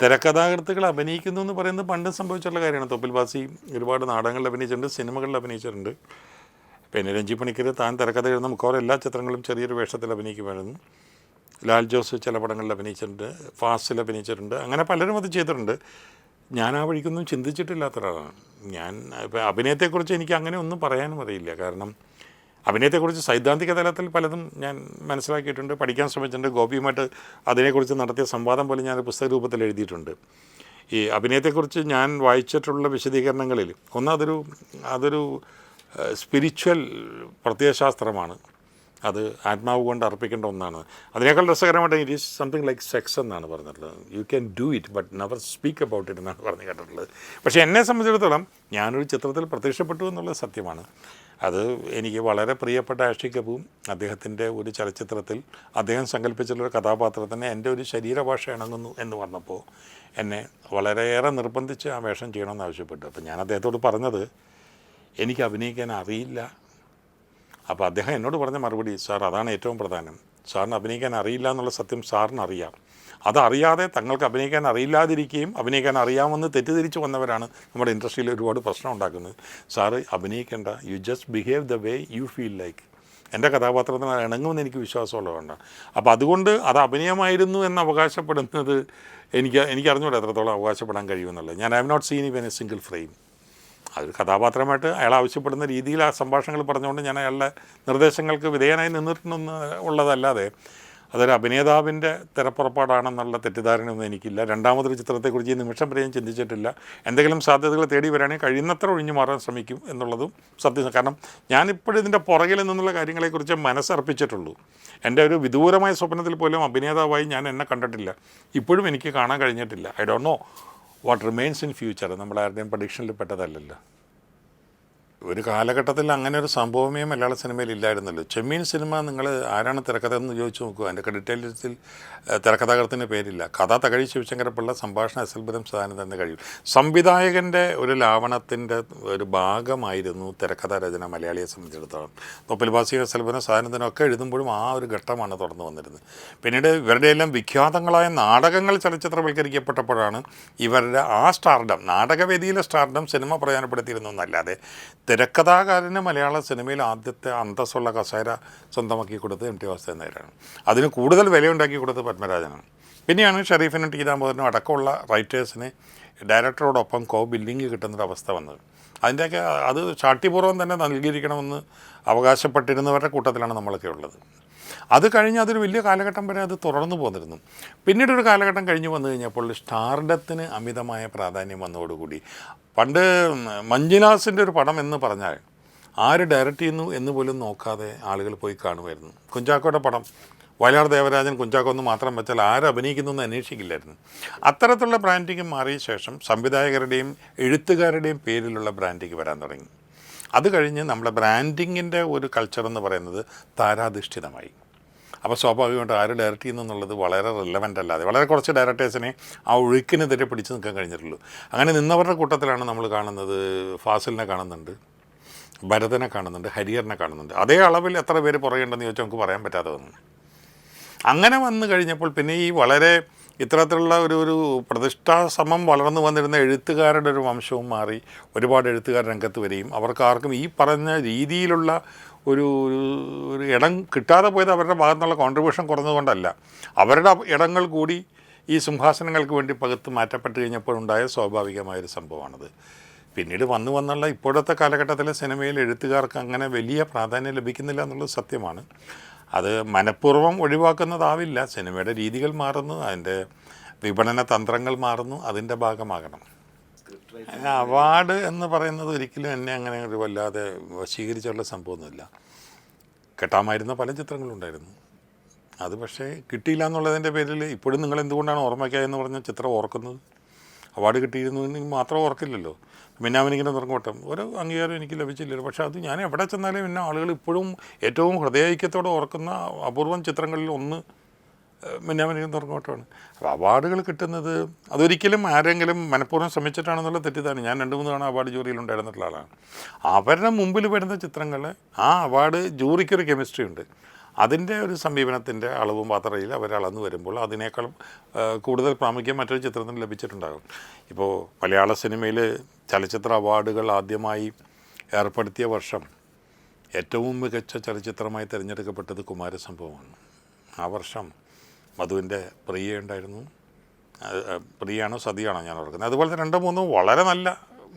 തിരക്കഥാകൃത്തുക്കൾ അഭിനയിക്കുന്നു എന്ന് പറയുന്നത് പണ്ടും സംഭവിച്ചിട്ടുള്ള കാര്യമാണ്. തൊപ്പിൽ ബാസി ഒരുപാട് നാടകങ്ങളിൽ അഭിനയിച്ചിട്ടുണ്ട്, സിനിമകളിൽ അഭിനയിച്ചിട്ടുണ്ട്. പിന്നെ രഞ്ജി പണിക്കർ താൻ തിരക്കഥ എഴുതുന്ന മിക്കവാറും എല്ലാ ചിത്രങ്ങളും ചെറിയൊരു വേഷത്തിൽ അഭിനയിക്കുമായിരുന്നു. ലാൽ ജോസ് ചില പടങ്ങളിൽ അഭിനയിച്ചിട്ടുണ്ട്, ഫാസിൽ അഭിനയിച്ചിട്ടുണ്ട്, അങ്ങനെ പലരും അത് ചെയ്തിട്ടുണ്ട്. ഞാൻ ആ വഴിക്കൊന്നും ചിന്തിച്ചിട്ടില്ലാത്ത ഒരാളാണ്. ഞാൻ ഇപ്പോൾ അഭിനയത്തെക്കുറിച്ച് എനിക്ക് അങ്ങനെ ഒന്നും പറയാനും അറിയില്ല. കാരണം അഭിനയത്തെക്കുറിച്ച് സൈദ്ധാന്തിക തലത്തിൽ പലതും ഞാൻ മനസ്സിലാക്കിയിട്ടുണ്ട്, പഠിക്കാൻ ശ്രമിച്ചിട്ടുണ്ട്. ഗോപിയുമായിട്ട് അതിനെക്കുറിച്ച് നടത്തിയ സംവാദം പോലും ഞാൻ പുസ്തക രൂപത്തിൽ എഴുതിയിട്ടുണ്ട്. ഈ അഭിനയത്തെക്കുറിച്ച് ഞാൻ വായിച്ചിട്ടുള്ള വിശദീകരണങ്ങളിൽ ഒന്ന് അതൊരു സ്പിരിച്വൽ പ്രത്യയശാസ്ത്രമാണ്. അത് ആത്മാവ് കൊണ്ട് അർപ്പിക്കേണ്ട ഒന്നാണ്. അതിനേക്കാൾ രസകരമായിട്ട് it is something like sex എന്നാണ് പറഞ്ഞിട്ടുള്ളത്. You can do it but never speak about it എന്നാണ് പറഞ്ഞു കേട്ടിട്ടുള്ളത്. പക്ഷേ എന്നെ സംബന്ധിച്ചിടത്തോളം ഞാനൊരു ചിത്രത്തിൽ പ്രത്യക്ഷപ്പെട്ടു എന്നുള്ളത് സത്യമാണ്. അത് എനിക്ക് വളരെ പ്രിയപ്പെട്ട ആഷി കപൂർ അദ്ദേഹത്തിൻ്റെ ഒരു ചലച്ചിത്രത്തിൽ അദ്ദേഹം സങ്കല്പിച്ചിട്ടുള്ളൊരു കഥാപാത്രത്തിന് എൻ്റെ ഒരു ശരീരഭാഷ ഇണങ്ങുന്നു എന്ന് പറഞ്ഞപ്പോൾ എന്നെ വളരെയേറെ നിർബന്ധിച്ച് ആ വേഷം ചെയ്യണമെന്ന് ആവശ്യപ്പെട്ടു. അപ്പോൾ ഞാൻ അദ്ദേഹത്തോട് പറഞ്ഞത് എനിക്ക് അഭിനയിക്കാൻ അറിയില്ല. അപ്പോൾ അദ്ദേഹം എന്നോട് പറഞ്ഞ മറുപടി, സാർ അതാണ് ഏറ്റവും പ്രധാനം. സാറിന് അഭിനയിക്കാൻ അറിയില്ല എന്നുള്ള സത്യം സാറിന് അറിയാം. അതറിയാതെ തങ്ങൾക്ക് അഭിനയിക്കാൻ അറിയില്ലാതിരിക്കുകയും അഭിനയിക്കാൻ അറിയാമെന്ന് തെറ്റിദ്ധരിച്ച് വന്നവരാണ് നമ്മുടെ ഇൻഡസ്ട്രിയിൽ ഒരുപാട് പ്രശ്നം ഉണ്ടാക്കുന്നത്. സാറ് അഭിനയിക്കേണ്ട, you just behave the way you feel like. എൻ്റെ കഥാപാത്രത്തിന് ഇണങ്ങുമെന്ന് എനിക്ക് വിശ്വാസമുള്ളതുകൊണ്ടാണ്. അപ്പോൾ അതുകൊണ്ട് അത് അഭിനയമായിരുന്നു എന്ന് അവകാശപ്പെടുന്നത് എനിക്ക് അറിഞ്ഞൂടെ എത്രത്തോളം അവകാശപ്പെടാൻ കഴിയുമെന്നുള്ളത്. ഞാൻ ഐ ഹവ് നോട്ട് സീൻ ഇവൻ എ സിംഗിൾ ഫ്രെയിം. അതൊരു കഥാപാത്രമായിട്ട് അയാൾ ആവശ്യപ്പെടുന്ന രീതിയിൽ ആ സംഭാഷണങ്ങൾ പറഞ്ഞുകൊണ്ട് ഞാൻ അയാളുടെ നിർദ്ദേശങ്ങൾക്ക് വിധേയനായി നിന്നിട്ടുണ്ടെന്ന് ഉള്ളതല്ലാതെ അതൊരു അഭിനേതാവിൻ്റെ തിരപ്പുറപ്പാടാണെന്നുള്ള തെറ്റിദ്ധാരണയൊന്നും എനിക്കില്ല. രണ്ടാമതൊരു ചിത്രത്തെക്കുറിച്ച് ഈ നിമിഷം വരെ ഞാൻ ചിന്തിച്ചിട്ടില്ല. എന്തെങ്കിലും സാധ്യതകൾ തേടി വരാണെങ്കിൽ കഴിയുന്നത്ര ഒഴിഞ്ഞു മാറാൻ ശ്രമിക്കും എന്നുള്ളതും സത്യം. കാരണം ഞാനിപ്പോഴും ഇതിൻ്റെ പുറകിൽ നിന്നുള്ള കാര്യങ്ങളെക്കുറിച്ച് മനസ്സർപ്പിച്ചിട്ടുള്ളൂ. എൻ്റെ ഒരു വിദൂരമായ സ്വപ്നത്തിൽ പോലും അഭിനേതാവായി ഞാൻ എന്നെ കണ്ടിട്ടില്ല. ഇപ്പോഴും എനിക്ക് കാണാൻ കഴിഞ്ഞിട്ടില്ല. I don't know what remains in future. നമ്മൾ ആരുടെയും പ്രഡിക്ഷനിൽ പെട്ടതല്ലല്ലോ. ഒരു കാലഘട്ടത്തിൽ അങ്ങനെ ഒരു സംഭവമേ മലയാള സിനിമയിൽ ഇല്ലായിരുന്നല്ലോ. ചെമ്മീൻ സിനിമ നിങ്ങൾ ആരാണ് തിരക്കഥ എന്ന് ചോദിച്ചു നോക്കുക, അതിൻ്റെ ക്രെഡിറ്റ് ലിസ്റ്റിൽ തിരക്കഥാകൃത്തിന് പേരില്ല. കഥ തകഴി ശിവശങ്കരപ്പിള്ള, സംഭാഷണം എസ്.എൽ. സാധനം തന്നെ കഴിയും. സംവിധായകൻ്റെ ഒരു ലാവണത്തിൻ്റെ ഒരു ഭാഗമായിരുന്നു തിരക്കഥാ രചന മലയാളിയെ സംബന്ധിച്ചിടത്തോളം. തൊപ്പിൽ ബാസിയും എസ്.എൽ. സാധനത്തിനൊക്കെ എഴുതുമ്പോഴും ആ ഒരു ഘട്ടമാണ് തുറന്നു വന്നിരുന്നത്. പിന്നീട് ഇവരുടെ എല്ലാം വിഖ്യാതങ്ങളായ നാടകങ്ങൾ ചലച്ചിത്രവൽക്കരിക്കപ്പെട്ടപ്പോഴാണ് ഇവരുടെ ആ സ്റ്റാർഡം, നാടകവേദിയിലെ സ്റ്റാർഡം സിനിമ പ്രയോജനപ്പെടുത്തിയിരുന്നു എന്നല്ലാതെ തിരക്കഥാകാരന് മലയാള സിനിമയിൽ ആദ്യത്തെ അന്തസ്സുള്ള കസേര സ്വന്തമാക്കി കൊടുത്ത് എം ടി വാസുദേവൻ നായരാണ്. അതിന് കൂടുതൽ വിലയുണ്ടാക്കി കൊടുത്ത് പത്മരാജനാണ്. പിന്നെയാണ് ഷെരീഫിനും ടി ദാമോദരനും അടക്കമുള്ള റൈറ്റേഴ്സിന് ഡയറക്ടറോടൊപ്പം ബില്ലിങ് കിട്ടുന്നൊരവസ്ഥ വന്നത്. അതിൻ്റെയൊക്കെ അത് ശാഠ്യപൂർവ്വം തന്നെ നൽകിയിരിക്കണമെന്ന് അവകാശപ്പെട്ടിരുന്നവരുടെ കൂട്ടത്തിലാണ് നമ്മളൊക്കെ ഉള്ളത്. അത് കഴിഞ്ഞ് അതൊരു വലിയ കാലഘട്ടം വരെ അത് തുടർന്നു പോന്നിരുന്നു. പിന്നീടൊരു കാലഘട്ടം കഴിഞ്ഞ് വന്നു കഴിഞ്ഞപ്പോൾ സ്റ്റാർഡത്തിന് അമിതമായ പ്രാധാന്യം വന്നതോടുകൂടി, പണ്ട് മഞ്ജുനാഥിൻ്റെ ഒരു പടം എന്ന് പറഞ്ഞാൽ ആര് ഡയറക്റ്റ് ചെയ്യുന്നു എന്ന് പോലും നോക്കാതെ ആളുകൾ പോയി കാണുമായിരുന്നു. കുഞ്ചാക്കോയുടെ പടം വയലാർ ദേവരാജൻ കുഞ്ചാക്കോ എന്ന് മാത്രം വെച്ചാൽ ആര് അഭിനയിക്കുന്നു എന്ന് അന്വേഷിക്കില്ലായിരുന്നു. അത്തരത്തിലുള്ള ബ്രാൻഡിങ് മാറിയ ശേഷം സംവിധായകരുടെയും എഴുത്തുകാരുടെയും പേരിലുള്ള ബ്രാൻഡിങ് വരാൻ തുടങ്ങി. അത് കഴിഞ്ഞ് നമ്മുടെ ബ്രാൻഡിങ്ങിൻ്റെ ഒരു കൾച്ചർ എന്ന് പറയുന്നത് താരാധിഷ്ഠിതമായി. അപ്പോൾ സ്വാഭാവികമായിട്ട് ആര് ഡയറക്റ്റ് ചെയ്യുന്നു എന്നുള്ളത് വളരെ റിലവൻ്റ് അല്ലാതെ വളരെ കുറച്ച് ഡയറക്ടേഴ്സിനെ ആ ഒഴുക്കിനെതിരെ പിടിച്ച് നിൽക്കാൻ കഴിഞ്ഞിട്ടുള്ളൂ. അങ്ങനെ നിന്നവരുടെ കൂട്ടത്തിലാണ് നമ്മൾ കാണുന്നത്. ഫാസിലിനെ കാണുന്നുണ്ട്, ഭരതനെ കാണുന്നുണ്ട്, ഹരിഹരനെ കാണുന്നുണ്ട്. അതേ അളവിൽ എത്ര പേര് പുറകെയുണ്ടെന്ന് ചോദിച്ചാൽ നമുക്ക് പറയാൻ പറ്റാതെ വന്നു. അങ്ങനെ വന്നു കഴിഞ്ഞപ്പോൾ പിന്നെ ഈ വളരെ ഇത്തരത്തിലുള്ള ഒരു പ്രതിഷ്ഠാസമം വളർന്നു വന്നിരുന്ന എഴുത്തുകാരുടെ ഒരു വംശവും മാറി. ഒരുപാട് എഴുത്തുകാർ രംഗത്ത് വരികയും അവർക്കാർക്കും ഈ പറഞ്ഞ രീതിയിലുള്ള ഒരു ഇടം കിട്ടാതെ പോയത് അവരുടെ ഭാഗത്തുനിന്നുള്ള കോൺട്രിബ്യൂഷൻ കുറഞ്ഞതുകൊണ്ടല്ല, അവരുടെ ഇടങ്ങൾ കൂടി ഈ സിംഹാസനങ്ങൾക്ക് വേണ്ടി പകുത്ത് മാറ്റപ്പെട്ട് കഴിഞ്ഞപ്പോഴുണ്ടായ സ്വാഭാവികമായൊരു സംഭവമാണത്. പിന്നീട് വന്നുള്ള ഇപ്പോഴത്തെ കാലഘട്ടത്തിലെ സിനിമയിൽ എഴുത്തുകാർക്ക് അങ്ങനെ വലിയ പ്രാധാന്യം ലഭിക്കുന്നില്ല എന്നുള്ളത് സത്യമാണ്. അത് മനഃപൂർവ്വം ഒഴിവാക്കുന്നതാവില്ല. സിനിമയുടെ രീതികൾ മാറുന്നു, അതിൻ്റെ വിപണന തന്ത്രങ്ങൾ മാറുന്നു, അതിൻ്റെ ഭാഗമാകണം. അവാർഡ് എന്ന് പറയുന്നത് ഒരിക്കലും എന്നെ അങ്ങനെ ഒരു വല്ലാതെ വശീകരിച്ചുള്ള സംഭവമൊന്നുമില്ല. കിട്ടാമായിരുന്ന പല ചിത്രങ്ങളുണ്ടായിരുന്നു. അത് പക്ഷേ കിട്ടിയില്ല എന്നുള്ളതിൻ്റെ പേരിൽ ഇപ്പോഴും നിങ്ങൾ എന്തുകൊണ്ടാണ് ഓർമ്മയ്ക്കായെന്ന് പറഞ്ഞ ചിത്രം ഓർക്കുന്നത്? അവാർഡ് കിട്ടിയിരുന്നു മാത്രം ഓർക്കില്ലല്ലോ. മിന്നാമിനിങ്ങിൻ്റെ തുറങ്ങോട്ടം ഒരു അംഗീകാരം എനിക്ക് ലഭിച്ചില്ലല്ലോ. പക്ഷേ അത് ഞാൻ എവിടെ ചെന്നാലും പിന്നെ ആളുകൾ ഇപ്പോഴും ഏറ്റവും ഹൃദയൈക്യത്തോടെ ഓർക്കുന്ന അപൂർവം ചിത്രങ്ങളിൽ ഒന്ന് മിന്നാമിനിങ്ങിൻ്റെ തുറങ്ങോട്ടമാണ്. അപ്പോൾ അവാർഡുകൾ കിട്ടുന്നത് അതൊരിക്കലും ആരെങ്കിലും മനഃപൂർവ്വം ശ്രമിച്ചിട്ടാണെന്നുള്ള തെറ്റിദ്ധാരണ. ഞാൻ 2-3 തവണ അവാർഡ് ജൂറിയിൽ ഉണ്ടായിരുന്നിട്ടുള്ള ആളാണ്. അവരുടെ മുമ്പിൽ വരുന്ന ചിത്രങ്ങൾ ആ അവാർഡ് ജൂറിക്കൊരു കെമിസ്ട്രി ഉണ്ട്. അതിൻ്റെ ഒരു സമീപനത്തിൻ്റെ അളവും പാത്രയിൽ അവർ അളന്നു വരുമ്പോൾ അതിനേക്കാളും കൂടുതൽ പ്രാമുഖ്യം മറ്റൊരു ചിത്രത്തിന് ലഭിച്ചിട്ടുണ്ടാകും. ഇപ്പോൾ മലയാള സിനിമയിൽ ചലച്ചിത്ര അവാർഡുകൾ ആദ്യമായി ഏർപ്പെടുത്തിയ വർഷം ഏറ്റവും മികച്ച ചലച്ചിത്രമായി തിരഞ്ഞെടുക്കപ്പെട്ടത് കുമാരസംഭവമാണ്. ആ വർഷം മധുവിൻ്റെ പ്രിയ ഉണ്ടായിരുന്നു. പ്രിയാണോ സതിയാണോ ഞാൻ ഓർക്കുന്നത്. അതുപോലത്തെ 2-3 വളരെ നല്ല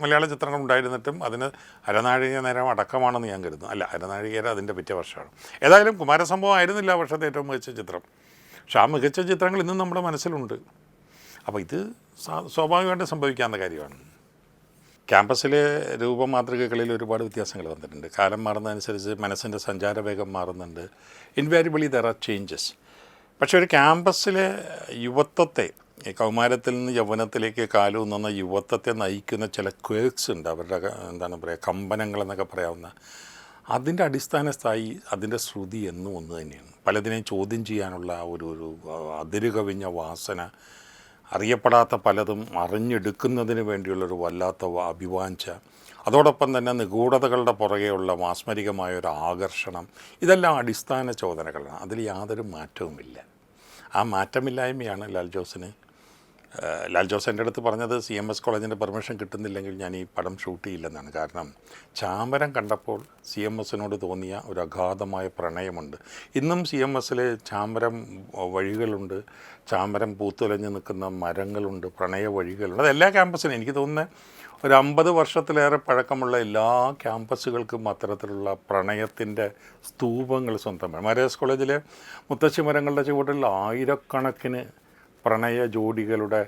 മലയാള ചിത്രങ്ങൾ ഉണ്ടായിരുന്നിട്ടും അതിന് അരനാഴിക നേരം അടക്കമാണെന്ന് ഞാൻ കരുതുന്നു. അല്ല, അരനാഴികേര അതിൻ്റെ പിറ്റേ വർഷമാണ്. ഏതായാലും കുമാരസംഭവം ആയിരുന്നില്ല ആ വർഷത്തെ ഏറ്റവും മികച്ച ചിത്രം. പക്ഷെ ആ മികച്ച ചിത്രങ്ങൾ ഇന്നും നമ്മുടെ മനസ്സിലുണ്ട്. അപ്പോൾ ഇത് സ്വാഭാവികമായിട്ട് സംഭവിക്കാവുന്ന കാര്യമാണ്. ക്യാമ്പസിലെ രൂപമാതൃകകളിൽ ഒരുപാട് വ്യത്യാസങ്ങൾ വന്നിട്ടുണ്ട്. കാലം മാറുന്നതനുസരിച്ച് മനസ്സിൻ്റെ സഞ്ചാരവേഗം മാറുന്നുണ്ട്. ഇൻവാരിബിളി ദർ ആർ ചേഞ്ചസ്. പക്ഷേ ഒരു ക്യാമ്പസിലെ യുവത്വത്തെ, കൗമാരത്തിൽ നിന്ന് യൗവനത്തിലേക്ക് കാലൂന്നുന്ന യുവത്വത്തെ നയിക്കുന്ന ചില ക്വേക്സ് ഉണ്ട്. അവരുടെ എന്താണ് പറയുക, കമ്പനങ്ങളെന്നൊക്കെ പറയാവുന്ന, അതിൻ്റെ അടിസ്ഥാന സ്ഥായി, അതിൻ്റെ ശ്രുതി എന്നും ഒന്ന് തന്നെയാണ്. പലതിനെയും ചോദ്യം ചെയ്യാനുള്ള ഒരു അതിരുകവിഞ്ഞ വാസന, അറിയപ്പെടാത്ത പലതും അറിഞ്ഞെടുക്കുന്നതിന് വേണ്ടിയുള്ളൊരു വല്ലാത്ത അഭിവാഞ്ച, അതോടൊപ്പം തന്നെ നിഗൂഢതകളുടെ പുറകെയുള്ള മാസ്മരികമായൊരു ആകർഷണം, ഇതെല്ലാം അടിസ്ഥാന ചോദനകളാണ്. അതിൽ യാതൊരു മാറ്റവുമില്ല. ആ മാറ്റമില്ലായ്മയാണ് ലാൽ ജോസ് എൻ്റെ അടുത്ത് പറഞ്ഞത്, CMS കോളേജിൻ്റെ പെർമിഷൻ കിട്ടുന്നില്ലെങ്കിൽ ഞാൻ ഈ പടം ഷൂട്ട് ചെയ്യില്ലെന്നാണ്. കാരണം ചാമരം കണ്ടപ്പോൾ CMSനോട് തോന്നിയ ഒരു അഗാധമായ പ്രണയമുണ്ട്. ഇന്നും CMSൽ ചാമരം വഴികളുണ്ട്, ചാമരം പൂത്തുലഞ്ഞ് നിൽക്കുന്ന മരങ്ങളുണ്ട്, പ്രണയ വഴികളുണ്ട്. അത് എല്ലാ ക്യാമ്പസിനും, എനിക്ക് തോന്നുന്നത് ഒരു 50 വർഷത്തിലേറെ പഴക്കമുള്ള എല്ലാ ക്യാമ്പസുകൾക്കും അത്തരത്തിലുള്ള പ്രണയത്തിൻ്റെ സ്തൂപങ്ങൾ സ്വന്തമാണ്. മരേസ് കോളേജിലെ മുത്തശ്ശി മരങ്ങളുടെ ചുവട്ടിൽ ആയിരക്കണക്കിന് പ്രണയ ജോഡികളുടെ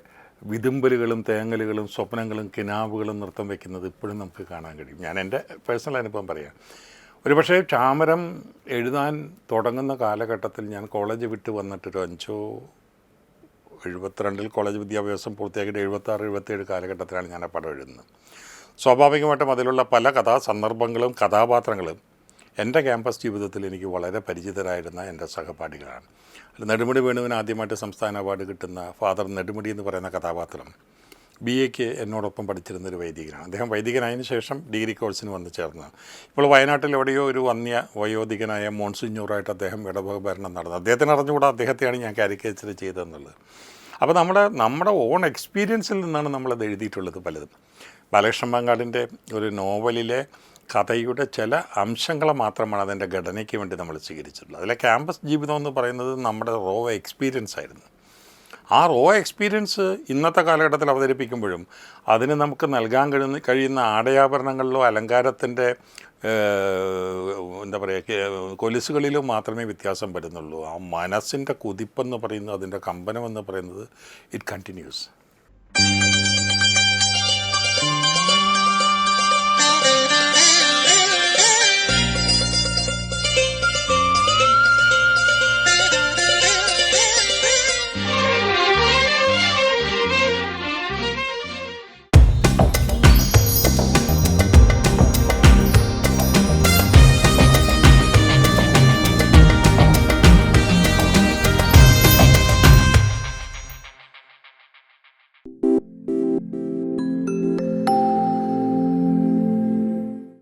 വിതുമ്പലുകളും തേങ്ങലുകളും സ്വപ്നങ്ങളും കിനാവുകളും നൃത്തം വയ്ക്കുന്നത് ഇപ്പോഴും നമുക്ക് കാണാൻ കഴിയും. ഞാൻ എൻ്റെ പേഴ്സണൽ അനുഭവം പറയാം. ഒരു പക്ഷേ ചാമരം എഴുതാൻ തുടങ്ങുന്ന കാലഘട്ടത്തിൽ ഞാൻ കോളേജ് വിട്ട് വന്നിട്ടൊരു 72 കോളേജ് വിദ്യാഭ്യാസം പൂർത്തിയാക്കിയിട്ട് 76-77 കാലഘട്ടത്തിലാണ് ഞാൻ ആ പടം എഴുതുന്നത്. സ്വാഭാവികമായിട്ടും അതിലുള്ള പല സന്ദർഭങ്ങളും കഥാപാത്രങ്ങളും എൻ്റെ ക്യാമ്പസ് ജീവിതത്തിൽ എനിക്ക് വളരെ പരിചിതരായിരുന്ന എൻ്റെ സഹപാഠികളാണ്. നെടുമുടി വേണുവിന് ആദ്യമായിട്ട് സംസ്ഥാന അവാർഡ് കിട്ടുന്ന ഫാദർ നെടുമുടി എന്ന് പറയുന്ന കഥാപാത്രം BAക്ക് എന്നോടൊപ്പം പഠിച്ചിരുന്നൊരു വൈദികനാണ്. അദ്ദേഹം വൈദികനായതിനു ശേഷം ഡിഗ്രി കോഴ്സിന് വന്ന് ചേർന്നതാണ്. ഇപ്പോൾ വയനാട്ടിൽ എവിടെയോ ഒരു വയോധികനായ മോൺസിഞ്ഞൂറായിട്ട് അദ്ദേഹം ഇടവക ഭരണം നടന്നു. അദ്ദേഹത്തിന് അറിഞ്ഞുകൂടാ അദ്ദേഹത്തെയാണ് ഞാൻ കാരിക്കേച്ചർ ചെയ്തതെന്നുള്ളത്. അപ്പോൾ നമ്മുടെ ഓൺ എക്സ്പീരിയൻസിൽ നിന്നാണ് നമ്മളത് എഴുതിയിട്ടുള്ളത് പലതും. ബാലകൃഷ്ണൻ മാങ്ങാടിൻ്റെ ഒരു നോവലിലെ കഥയുടെ ചില അംശങ്ങൾ മാത്രമാണ് അതിൻ്റെ ഘടനയ്ക്ക് വേണ്ടി നമ്മൾ സ്വീകരിച്ചിട്ടുള്ളത്. അതിലെ ക്യാമ്പസ് ജീവിതം എന്ന് പറയുന്നത് നമ്മുടെ റോ എക്സ്പീരിയൻസ് ആയിരുന്നു. ആ റോ എക്സ്പീരിയൻസ് ഇന്നത്തെ കാലഘട്ടത്തിൽ അവതരിപ്പിക്കുമ്പോഴും അതിന് നമുക്ക് നൽകാൻ കഴിയുന്ന ആടയാഭരണങ്ങളിലോ അലങ്കാരത്തിൻ്റെ എന്താ പറയുക കൊലുസുകളിലും മാത്രമേ വ്യത്യാസം വരുന്നുള്ളൂ. ആ മനസ്സിൻ്റെ കുതിപ്പെന്ന് പറയുന്നത്, അതിൻ്റെ കമ്പനമെന്ന് പറയുന്നത്, ഇറ്റ് കണ്ടിന്യൂസ്.